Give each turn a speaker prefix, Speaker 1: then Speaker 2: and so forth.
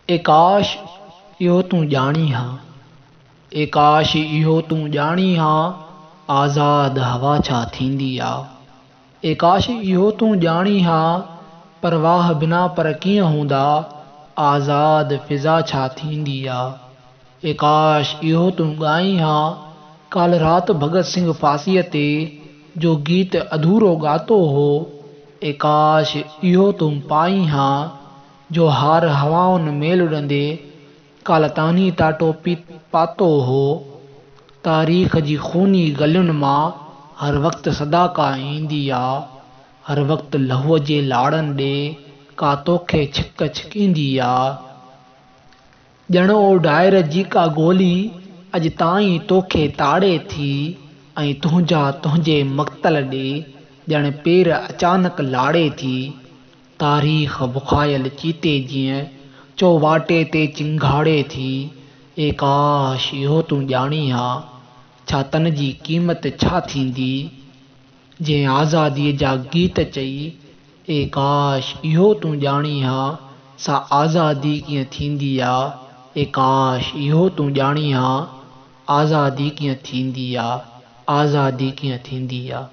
Speaker 1: ए काश इहो तूं ॼाणी हा, ए काश इहो तूं ॼाणी हा, आज़ाद हवा छा थींदी आ। ए काश इहो तूं ॼाणी हा, परवाह बिना पर कीअं हूंदा, आज़ाद फिज़ा छा थींदी आ। ए काश इहो तूं ॻाई हा, काल रात भगत सिंह फांसीअ ते जो गीत अधूरो ॻातो हो। ए काश इहो तूं पाई हा, जो हार हवाउनि में उड़ंदे काल तानी टाटो पातो हो। तारीख़ जी खूनी गलियुनि मां हर वक़्तु सदाका ईंदी आ, हर वक़्तु लहूअ जे लाड़नि ॾे का तोखे छिक छिकींदी आ। ॼण ओ डायर जी का गोली अॼु ताईं तोखे ताड़े थी, ऐं तुंहिंजे मक़्तल ॾे ॼण पेर अचानक लाड़े थी। तारीख़ बुखायल चीते जीअं चौवाटे ते चिंगाड़े थी। ए काश इहो तूं ॼाणी हा, छा तन जी क़ीमत छा थींदी, जंहिं आज़ादीअ जा गीत चई। ए काश इहो तूं ॼाणी हा, सा आज़ादी कीअं थींदी आ। ए काश इहो तूं ॼाणी हा, आज़ादी कीअं थींदी आ, आज़ादी कीअं थींदी आ।